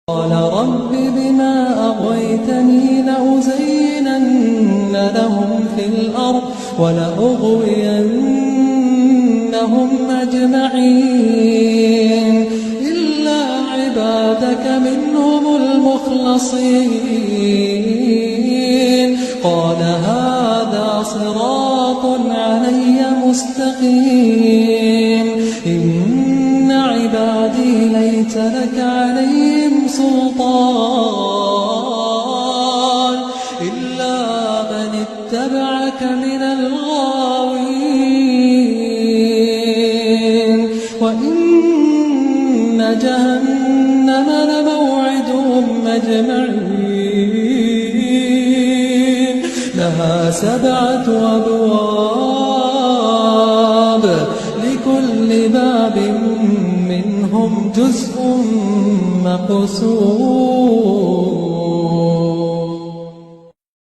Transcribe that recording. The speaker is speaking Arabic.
قال رب بما أغويتني لأزينن لهم في الأرض ولأغوينهم أجمعين إلا عبادك منهم المخلصين قال هذا صراط علي مستقيم إن عبادي ليس لك عليهم سلطان إلا من اتبعك من الغاوين وإن جهنم لموعدهم أجمعين لها 7 أبواب لكل باب منهم جزء مقسوم